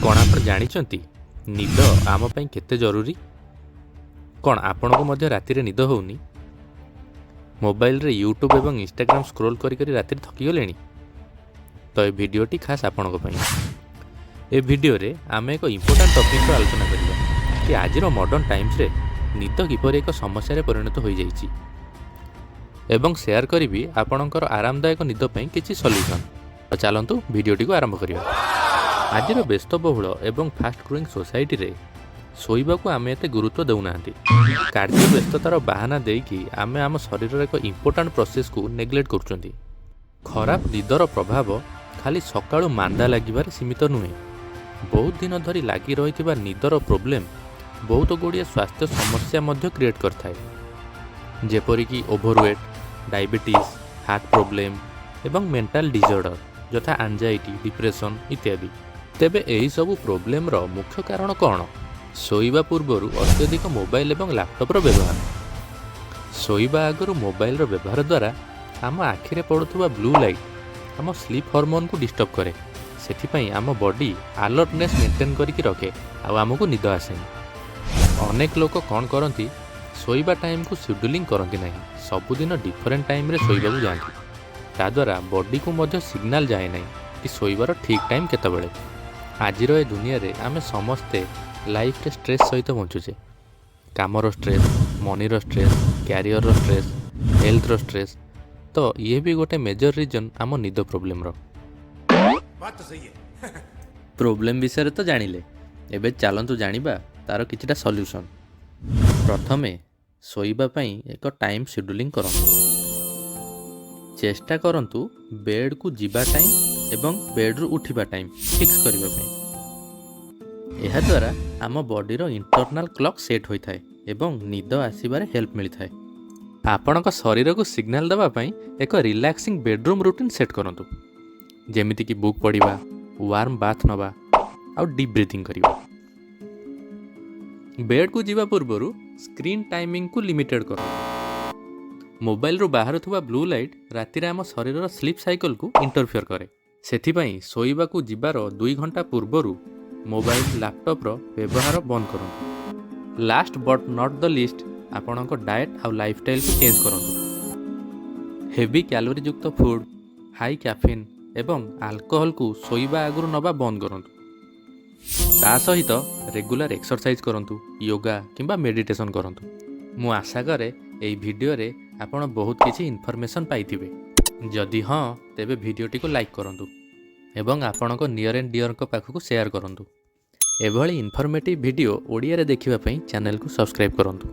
कौन आप जानिछंती निद आम पई केते जरूरी। कौन आपनको मध्य राति रे निद होउनी। मोबाइल रे यूट्यूब एवं इंस्टाग्राम स्क्रोल करी करी राति थकी गलेनी। तो ये वीडियोटी खास आपनको पई। ए वीडियो रे आमे एक इंपोर्टेंट टॉपिक पर आलोचना करिबा कि आजिरो मॉडर्न टाइम्स रे निद किपरि एक समस्या रे परिणत होई जाईची एवं शेयर करी आपणकर आरामदायक निद पई किछि सॉल्यूशन। तो चलंतु वीडियोटी को आरंभ करिया। आजिर व्यस्तबहुल एवं फास्ट ग्रोइंग सोसाइटी रे शोइबा को आमे एते गुरुत्व देउना। कार्य व्यस्ततार बाहाना देकी आमे आम शरीर एक इंपोर्टेंट प्रोसेस को नेग्लेक्ट करुचंती। खराब निदर प्रभाव खाली सकाळु मांदा लागिबार सीमित नुहे। बहुत दिन धरी लागी रहिथिबा निदर प्रोब्लेम बहुत गुड़िया स्वास्थ्य समस्या मध्य क्रिएट करथाय, जेपरिक ओभरवेट, डायबिटीज, हार्ट प्रोब्लेम एवं मेंटल डिसऑर्डर यथा एंजाइटी, डिप्रेशन इत्यादि। तेबे एही सबु प्रोब्लेम रो मुख्य कारण कौन? शोइबा पूर्वरु अत्यधिक मोबाइल एवं लैपटॉप रो व्यवहार। शोइबा आगरु मोबाइल रो व्यवहार द्वारा आम आखिरे पड़ुथुबा ब्लू लाइट आम स्लीप हार्मोन को डिस्टर्ब करे। सेथिपई आम बॉडी अलर्टनेस मेंटेन करिकि रखे आ आमको निद आसे। अनेक लोक कौन करती शोइबा टाइम को शेड्यूलिंग करती नहीं, सबुदिन डिफरेंट टाइम रे शोइबा जाती। ताद्वारा बॉडी को मध्य सिग्नाल जाए नहीं कि शोइबार ठीक टाइम केतबेले। आजिर ए दुनिया रे आमे समस्ते लाइफ रे स्ट्रेस सहित बंचुचे। कामर स्ट्रेस, मनीर स्ट्रेस, क्यारियर स्ट्रेस, हेल्थ रो स्ट्रेस। तो ये भी गोटे मेजर रीजन आम निद प्रोब्लेम रो। बात तो सही है। प्रोब्लेम विषय तो जानिले, एबे चलंतु जानिबा तार किछिटा सॉल्यूशन। प्रथमे शोइबा पई एक टाइम शेड्यूलिंग करंतु। चेष्टा करंतु बेड को जीवा टाइम एवं बेड रु उठिबा टाइम फिक्स करिबा पई। एहा द्वारा आम बॉडी रो इंटरनल क्लॉक सेट होई थाए एवं निद आसीबारे हेल्प मिली थाए। आपणक शरीर को सिग्नल देबा पई एक रिलैक्सिंग बेडरूम रूटीन सेट करंतु, जेमिति कि बुक पढ़िबा, वार्म बाथ नबा आ डीप ब्रीथिंग करिबा। बेड को जीवा पूर्वरु स्क्रीन टाइमिंग को लिमिटेड करो। मोबाइल रो बाहर थुबा ब्लू लाइट राति रे आम शरीर स्लीप साइकिल को इंटरफेयर करे। सेथिपई शोइबा को जीवार 2 घंटा पूर्वरु मोबाइल, लैपटॉप रो व्यवहार बंद करंतु। Last but not the least, आपणक डाएट आ लाइफस्टाइल को चेंज करंतु। हेवी कैलोरी युक्त फूड, हाई कैफीन एवं अल्कोहल को शोइबा आगुरु नबा बंद करंतु। ता सहित रेगुलर एक्सरसाइज करंतु, योगा किंबा मेडिटेशन करंतु। मु आशा करे एई वीडियो रे आपण बहुत किछि इन्फॉर्मेशन पाइथिबे। जदि हाँ तेबे वीडियोटी को लाइक करंतु एवं आपणको नियर एंड डियर को पाखु को शेयर करंतु। एभली इन्फॉर्मेटिव वीडियो ओडिया रे देखिबा पई चैनल को सब्सक्राइब करंतु।